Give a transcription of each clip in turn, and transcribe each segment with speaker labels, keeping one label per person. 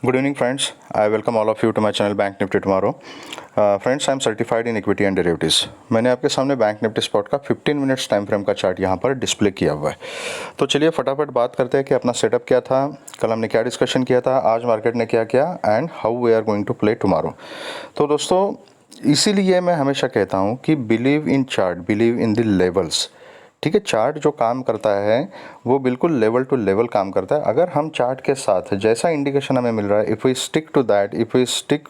Speaker 1: Good evening, friends. I welcome all of you to my channel Bank Nifty Tomorrow. Friends, I am certified in equity and derivatives. मैंने आपके सामने bank Nifty spot का 15 minutes time frame का chart यहाँ पर display किया हुआ है। तो चलिए फटाफट बात करते हैं कि अपना सेटअप क्या था, कल हमने क्या डिस्कशन किया था, आज मार्केट ने क्या किया and how we are going to play tomorrow. तो दोस्तों, इसीलिए मैं हमेशा कहता हूँ कि believe in chart, believe in the levels. ठीक है, चार्ट जो काम करता है वो बिल्कुल लेवल टू लेवल काम करता है। अगर हम चार्ट के साथ जैसा इंडिकेशन हमें मिल रहा है, if we stick to that, if we stick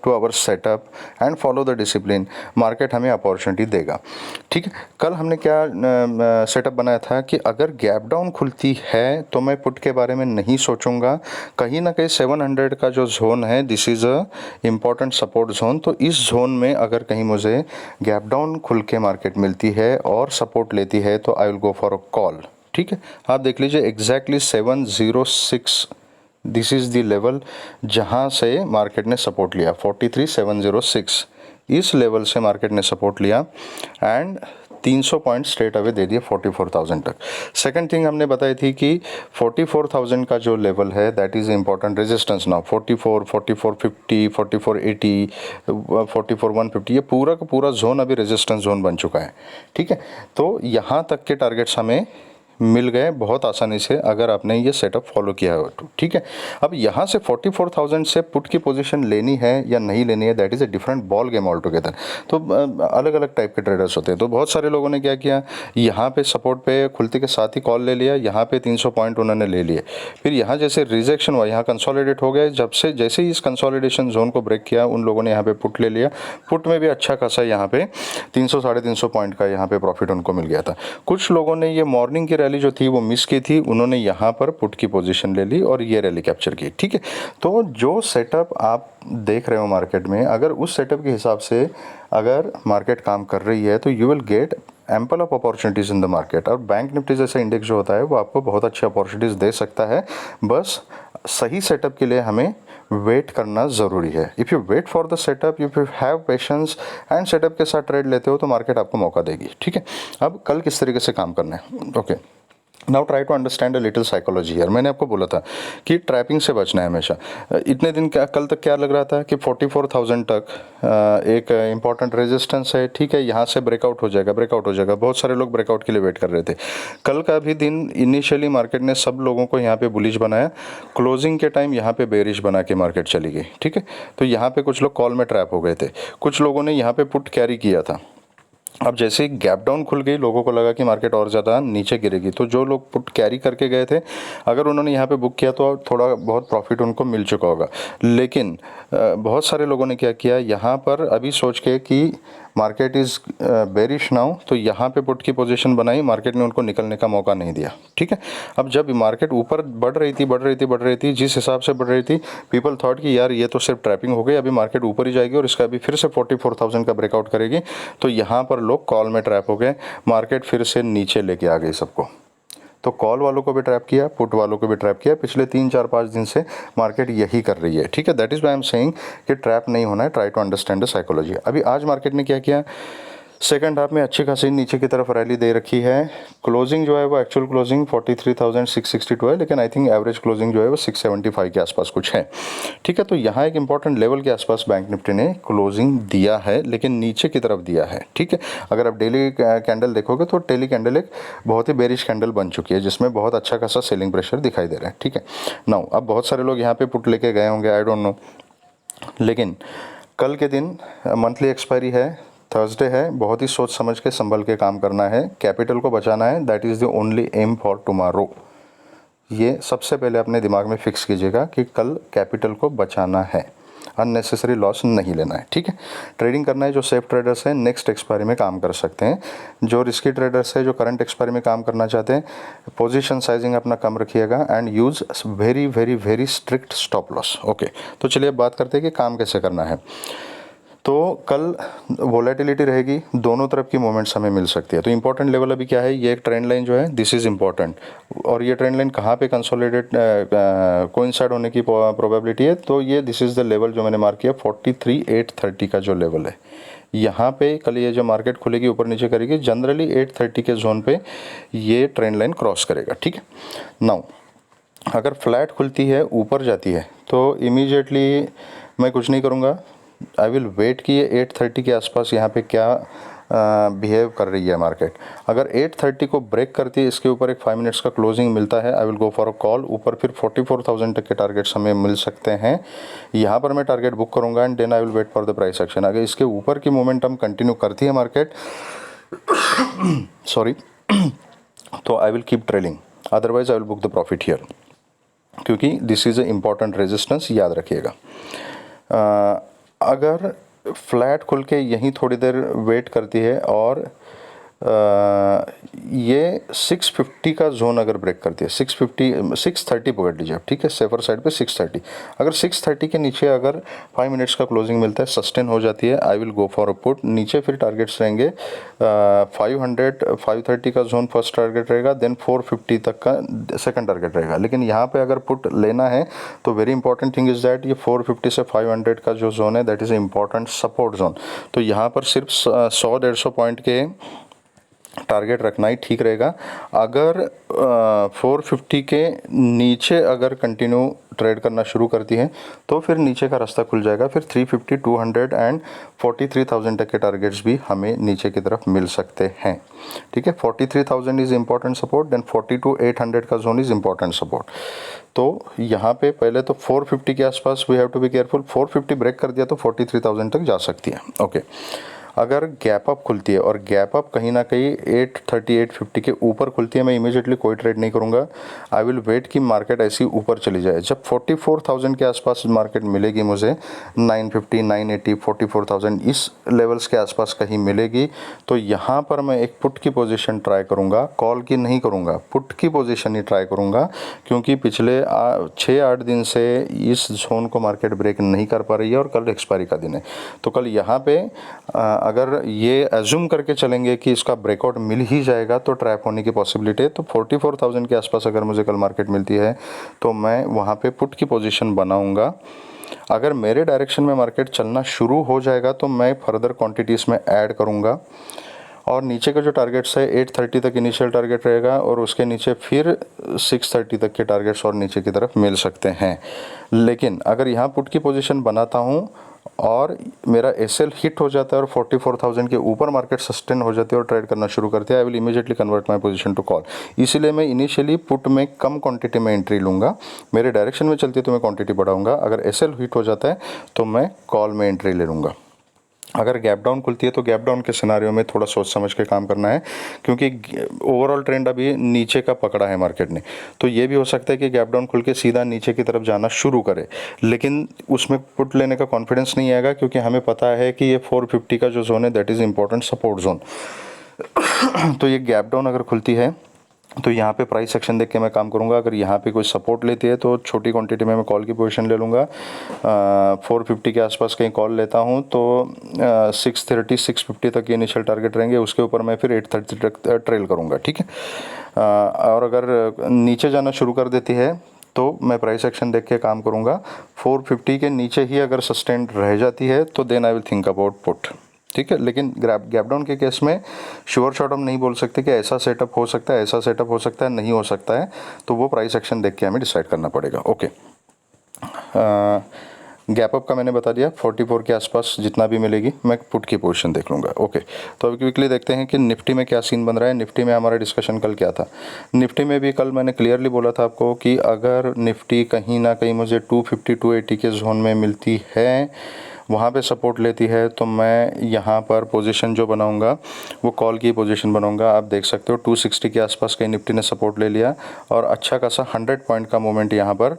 Speaker 1: to our setup and follow the discipline, market हमें अपॉर्चुनिटी देगा। ठीक है, कल हमने क्या सेटअप बनाया था कि अगर गैप डाउन खुलती है तो मैं पुट के बारे में नहीं सोचूंगा। कहीं ना कहीं 700 का जो जोन है, this is a important support zone. तो इस जोन में अगर कहीं मुझे गैप डाउन खुल के मार्केट मिलती है और सपोर्ट लेती है तो I will go for a call. ठीक है, आप देख लीजिए exactly 706, this is the level जहां से मार्केट ने सपोर्ट लिया, 43706। इस लेवल से मार्केट ने सपोर्ट लिया and 300 point straight away they दिए 44,000 तक। सेकंड थिंग हमने बताई थी कि 44,000 का जो लेवल है that is important resistance now. 44, 4450, 4480, 44,150, ये पूरा का पूरा जोन अभी रेजिस्टेंस जोन बन चुका है। ठीक है, तो यहाँ तक के टारगेट्स हमें मिल गए बहुत आसानी से अगर आपने ये सेटअप फॉलो किया हो तो। ठीक है, अब यहाँ से 44,000 से पुट की पोजीशन लेनी है या नहीं लेनी है, that is a different ball game all together. तो अलग अलग टाइप के ट्रेडर्स होते हैं। तो बहुत सारे लोगों ने क्या किया, यहाँ पे सपोर्ट पे खुलते के साथ ही कॉल ले लिया, यहाँ पे 300 पॉइंट उन्होंने ले लिए। फिर यहाँ जैसे रिजेक्शन हुआ, यहाँ कंसोलिडेट हो गए, जब से जैसे ही इस कंसोलिडेशन जोन को ब्रेक किया उन लोगों ने यहाँ पे पुट ले लिया। पुट में भी अच्छा खासा यहाँ पे 300 साढ़े 300 पॉइंट का यहाँ पे प्रॉफिट उनको मिल गया था। कुछ लोगों ने ये मॉर्निंग की रैली जो थी वो मिस की थी, उन्होंने यहाँ पर पुट की पोजीशन ले ली और ये रैली कैप्चर की। ठीक है, तो जो सेटअप आप देख रहे हो मार्केट में, अगर उस सेटअप के हिसाब से अगर मार्केट काम कर रही है तो you will get ample of opportunities in the market. और बैंक निफ्टी जैसा इंडेक्स जो होता है वो आपको बहुत अच्छी अपॉर्चुनिटीज़ दे सकता है। बस सही सेटअप के लिए हमें वेट करना ज़रूरी है। If you wait for the setup, if you have patience and setup के साथ ट्रेड लेते हो तो मार्केट आपको मौका देगी। ठीक है, अब कल किस तरीके से काम करना है, okay. Now try to understand a little psychology here. मैंने आपको बोला था कि ट्रैपिंग से बचना है हमेशा। इतने दिन कल तक क्या लग रहा था कि 44,000 तक एक इंपॉर्टेंट रेजिस्टेंस है। ठीक है, यहाँ से ब्रेकआउट हो जाएगा, ब्रेकआउट हो जाएगा। बहुत सारे लोग ब्रेकआउट के लिए वेट कर रहे थे। कल का भी दिन इनिशियली मार्केट ने सब लोगों को यहाँ पे बुलिश बनाया, क्लोजिंग के टाइम यहाँ पे बेरिश बना के मार्केट चली गई। ठीक है, तो यहाँ पे कुछ लोग कॉल में ट्रैप हो गए थे, कुछ लोगों ने यहाँ पे पुट कैरी किया था। अब जैसे ही गैप डाउन खुल गई, लोगों को लगा कि मार्केट और ज़्यादा नीचे गिरेगी, तो जो लोग पुट कैरी करके गए थे, अगर उन्होंने यहाँ पे बुक किया तो थोड़ा बहुत प्रॉफिट उनको मिल चुका होगा। लेकिन बहुत सारे लोगों ने क्या किया, यहाँ पर अभी सोच के कि मार्केट इज़ बेरिश नाउ, तो यहाँ पे पुट की पोजीशन बनाई, मार्केट ने उनको निकलने का मौका नहीं दिया। ठीक है, अब जब मार्केट ऊपर बढ़ रही थी, जिस हिसाब से बढ़ रही थी, पीपल थॉट कि यार ये तो सिर्फ ट्रैपिंग हो गई, अभी मार्केट ऊपर ही जाएगी और इसका अभी फिर से 44,000 का ब्रेकआउट करेगी। तो यहाँ पर लोग कॉल में ट्रैप हो गए, मार्केट फिर से नीचे लेके आ गई सबको। तो कॉल वालों को भी ट्रैप किया, पुट वालों को भी ट्रैप किया। पिछले 3-4-5 दिन से मार्केट यही कर रही है। ठीक है, that is why I am saying कि ट्रैप नहीं होना है, try to understand the psychology. अभी आज मार्केट ने क्या किया, सेकंड हाफ में अच्छी खासी नीचे की तरफ रैली दे रखी है। क्लोजिंग जो है वो एक्चुअल क्लोजिंग 43,662 है, लेकिन आई थिंक एवरेज क्लोजिंग जो है वो 675 के आसपास कुछ है। ठीक है, तो यहाँ एक इंपॉर्टेंट लेवल के आसपास बैंक निफ्टी ने क्लोजिंग दिया है, लेकिन नीचे की तरफ दिया है। ठीक है, अगर आप डेली कैंडल देखोगे तो डेली कैंडल एक बहुत ही बेरिश कैंडल बन चुकी है, जिसमें बहुत अच्छा खासा सेलिंग प्रेशर दिखाई दे रहा है। ठीक है, नाउ अब बहुत सारे लोग यहाँ पे पुट लेके गए होंगे, आई डोंट नो, लेकिन कल के दिन मंथली एक्सपायरी है, थर्सडे है, बहुत ही सोच समझ के संभल के काम करना है, कैपिटल को बचाना है। That is the only aim for tomorrow. ये सबसे पहले अपने दिमाग में फिक्स कीजिएगा कि कल कैपिटल को बचाना है, अननेसेसरी लॉस नहीं लेना है। ठीक है, ट्रेडिंग करना है। जो सेफ ट्रेडर्स हैं नेक्स्ट एक्सपायरी में काम कर सकते हैं, जो रिस्की ट्रेडर्स हैं जो करंट एक्सपायरी में काम करना चाहते हैं, पोजीशन साइजिंग अपना कम रखिएगा and use very very very strict stop loss. Okay, तो चलिए अब बात करते हैं कि काम कैसे करना है। तो कल वोलेटिलिटी रहेगी, दोनों तरफ की मूवमेंट्स हमें मिल सकती है। तो इंपॉर्टेंट लेवल अभी क्या है, ये एक ट्रेंड लाइन जो है दिस इज़ इंपॉर्टेंट, और ये ट्रेंड लाइन कहाँ पे कंसोलिडेट कोइंसाइड होने की प्रोबेबिलिटी है, तो ये दिस इज़ द लेवल जो मैंने मार्क किया 43,830 का जो लेवल है। यहाँ पे कल ये जो मार्केट खुलेगी ऊपर नीचे करेगी, जनरली 830 के जोन पे ये ट्रेंड लाइन क्रॉस करेगा। ठीक है, नाउ अगर फ्लैट खुलती है ऊपर जाती है तो इमीडिएटली मैं कुछ नहीं करूँगा, आई विल वेट कि ये 8:30 के आसपास यहाँ पे क्या बिहेव कर रही है मार्केट। अगर 8:30 को ब्रेक करती है, इसके ऊपर एक 5 मिनट्स का क्लोजिंग मिलता है, I will go for a call. ऊपर फिर 44,000 तक के टारगेट्स हमें मिल सकते हैं, यहाँ पर मैं टारगेट बुक करूँगा and then I will wait for the price action. अगर इसके ऊपर की मोमेंटम कंटिन्यू करती है मार्केट सॉरी तो I will keep trailing, otherwise I will book the profit here, क्योंकि this is a important resistance, याद रखिएगा। अगर फ्लैट खुल के यहीं थोड़ी देर वेट करती है और ये 650 का जोन अगर ब्रेक करती है, 630 पकड़ लीजिए आप, ठीक है, सेफर साइड पे 630। अगर 630 के नीचे अगर 5 मिनट्स का क्लोजिंग मिलता है, सस्टेन हो जाती है, I will go for a put. नीचे फिर टारगेट्स रहेंगे 530 का जोन फर्स्ट टारगेट रहेगा, देन 450 तक का सेकंड टारगेट रहेगा। लेकिन यहाँ पे अगर पुट लेना है तो very important thing is that ये 450 से 500 का जो जोन है that is important support zone. तो यहाँ पर सिर्फ 100-150 पॉइंट के टारगेट रखना ही ठीक रहेगा। अगर 450 के नीचे अगर कंटिन्यू ट्रेड करना शुरू करती है तो फिर नीचे का रास्ता खुल जाएगा, फिर 350, 200 एंड 43,000 तक के टारगेट्स भी हमें नीचे की तरफ मिल सकते हैं, ठीक है। 43,000 is important support, then 40 to 800 का जोन इज़ इंपॉर्टेंट सपोर्ट। तो यहाँ पे पहले तो 450 के आसपास we have to be careful. 450 break कर दिया तो 43,000 तक जा सकती है, ओके। अगर गैप अप खुलती है और गैप अप कहीं ना कहीं 830 850 के ऊपर खुलती है, मैं इमीडिएटली कोई ट्रेड नहीं करूंगा, आई विल वेट कि मार्केट ऐसी ऊपर चली जाए। जब 44,000 के आसपास मार्केट मिलेगी मुझे, 950 980 44,000 इस लेवल्स के आसपास कहीं मिलेगी, तो यहाँ पर मैं एक पुट की पोजीशन ट्राई करूँगा, कॉल की नहीं करूँगा, पुट की पोजीशन ही ट्राई करूँगा, क्योंकि पिछले 6-8 दिन से इस जोन को मार्केट ब्रेक नहीं कर पा रही है और कल एक्सपायरी का दिन है। तो कल यहाँ पे अगर ये एज्यूम करके चलेंगे कि इसका ब्रेकआउट मिल ही जाएगा तो ट्रैप होने की पॉसिबिलिटी है। तो 44,000 के आसपास अगर मुझे कल मार्केट मिलती है तो मैं वहाँ पे पुट की पोजीशन बनाऊंगा। अगर मेरे डायरेक्शन में मार्केट चलना शुरू हो जाएगा तो मैं फर्दर क्वांटिटीज़ में ऐड करूँगा, और नीचे का जो टारगेट्स है 830 तक इनिशियल टारगेट रहेगा, और उसके नीचे फिर 630 तक के टारगेट्स और नीचे की तरफ मिल सकते हैं। लेकिन अगर यहाँ पुट की पोजीशन बनाता हूँ और मेरा एसएल हिट हो जाता है और 44,000 के ऊपर मार्केट सस्टेन हो जाती है और ट्रेड करना शुरू करती है, I will immediately convert my position to call. इसीलिए मैं इनिशियली पुट में कम क्वांटिटी में एंट्री लूँगा, मेरे डायरेक्शन में चलती है तो मैं क्वांटिटी बढ़ाऊँगा, अगर एसएल हिट हो जाता है तो मैं कॉल में एंट्री ले लूँगा। अगर गैप डाउन खुलती है तो गैप डाउन के सिनारियो में थोड़ा सोच समझ के काम करना है, क्योंकि ओवरऑल ट्रेंड अभी नीचे का पकड़ा है मार्केट ने। तो ये भी हो सकता है कि गैप डाउन खुल के सीधा नीचे की तरफ जाना शुरू करे, लेकिन उसमें पुट लेने का कॉन्फिडेंस नहीं आएगा, क्योंकि हमें पता है कि ये 450 का जो जोन है that is important support zone. तो ये गैप डाउन अगर खुलती है तो यहाँ पे प्राइस एक्शन देख के मैं काम करूँगा। अगर यहाँ पे कोई सपोर्ट लेती है तो छोटी क्वांटिटी में मैं कॉल की पोजीशन ले लूँगा। 450 के आसपास कहीं कॉल लेता हूँ तो 630 650 तक ये इनिशियल टारगेट रहेंगे, उसके ऊपर मैं फिर 830 तक ट्रेल करूँगा, ठीक है। और अगर नीचे जाना शुरू कर देती है तो मैं प्राइस एक्शन देख के काम करूँगा। 450 के नीचे ही अगर सस्टेंड रह जाती है तो then I will think about put, ठीक है। लेकिन गैप डाउन के केस में श्योर शॉट हम नहीं बोल सकते कि ऐसा सेटअप हो सकता है, ऐसा सेटअप हो सकता है, नहीं हो सकता है, तो वो प्राइस एक्शन देख के हमें डिसाइड करना पड़ेगा, ओके। गैप अप का मैंने बता दिया, 44 के आसपास जितना भी मिलेगी मैं पुट की पोजीशन देख लूँगा, ओके। तो अभी क्विकली देखते हैं कि निफ्टी में क्या सीन बन रहा है। निफ्टी में हमारा डिस्कशन कल क्या था। निफ्टी में भी कल मैंने क्लियरली बोला था आपको कि अगर निफ्टी कहीं ना कहीं मुझे 250 280 के जोन में मिलती है, वहाँ पे सपोर्ट लेती है, तो मैं यहाँ पर पोजीशन जो बनाऊँगा वो कॉल की पोजीशन बनाऊँगा। आप देख सकते हो 260 के आसपास कहीं निफ्टी ने सपोर्ट ले लिया और अच्छा खासा 100 पॉइंट का मूवमेंट यहाँ पर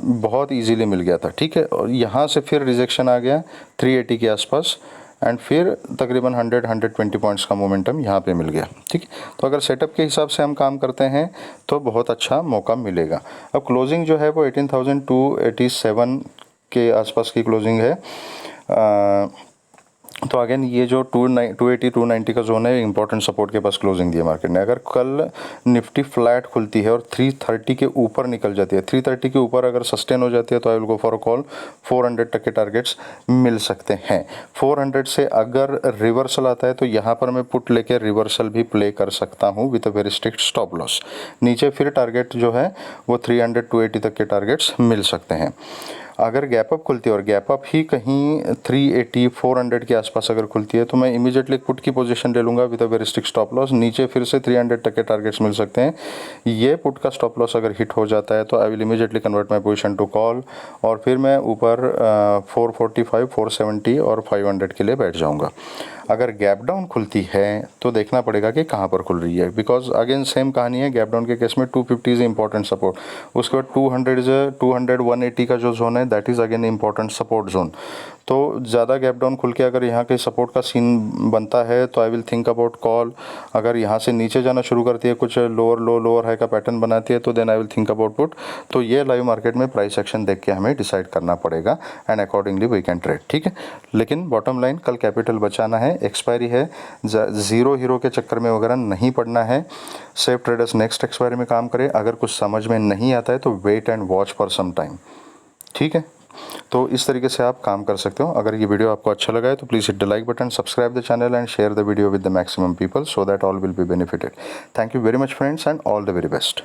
Speaker 1: बहुत इजीली मिल गया था, ठीक है। और यहाँ से फिर रिजेक्शन आ गया 380 के आसपास एंड फिर तकरीबन 100-120 पॉइंट्स का मोमेंटम यहाँ पे मिल गया, ठीक है। तो अगर सेटअप के हिसाब से हम काम करते हैं तो बहुत अच्छा मौका मिलेगा। अब क्लोजिंग जो है वो 18,287 के आसपास की क्लोजिंग है। तो अगेन ये जो 280 290 का जोन है इंपॉर्टेंट सपोर्ट के पास क्लोजिंग दी है मार्केट ने। अगर कल निफ्टी फ्लैट खुलती है और 330 के ऊपर निकल जाती है, 330 के ऊपर अगर सस्टेन हो जाती है तो I will go for a call. 400 तक के टारगेट्स मिल सकते हैं। 400 से अगर रिवर्सल आता है तो यहाँ पर मैं पुट लेके रिवर्सल भी प्ले कर सकता हूँ with a very strict stop loss. नीचे फिर टारगेट जो है वो 300 280 तक के टारगेट्स मिल सकते हैं। अगर गैप अप खुलती है और गैप अप ही कहीं 380 400 के आसपास अगर खुलती है तो मैं इमीडिएटली पुट की पोजीशन ले लूँगा with a very strict stop loss. नीचे फिर से 300 तक के टारगेट्स मिल सकते हैं। ये पुट का स्टॉप लॉस अगर हिट हो जाता है तो I will immediately convert my position to call, और फिर मैं ऊपर 445 470 और 500 के लिए बैठ जाऊँगा। अगर गैप डाउन खुलती है तो देखना पड़ेगा कि कहाँ पर खुल रही है, बिकॉज अगेन सेम कहानी है। गैप डाउन के केस में 250 इज इंपॉर्टेंट सपोर्ट, उसके बाद 200 180 का जो जोन है that is again important support zone. तो ज़्यादा गैप डाउन खुल के अगर यहाँ के सपोर्ट का सीन बनता है तो I will think about call. अगर यहाँ से नीचे जाना शुरू करती है, कुछ लोअर लो लोअर हाई का पैटर्न बनाती है, तो then I will think about put. तो ये लाइव मार्केट में प्राइस एक्शन देख के हमें डिसाइड करना पड़ेगा and accordingly we can trade, ठीक है। लेकिन बॉटम लाइन कल कैपिटल बचाना है, एक्सपायरी है, ज़ीरो हीरो के चक्कर में वगैरह नहीं पड़ना है। सेफ ट्रेडर्स नेक्स्ट एक्सपायरी में काम करें। अगर कुछ समझ में नहीं आता है तो wait and watch for some time, ठीक है। तो इस तरीके से आप काम कर सकते हो। अगर ये वीडियो आपको अच्छा लगा है तो please hit the like button, subscribe the channel and share the video with the maximum people so that all will be benefited. Thank you very much friends and all the very best.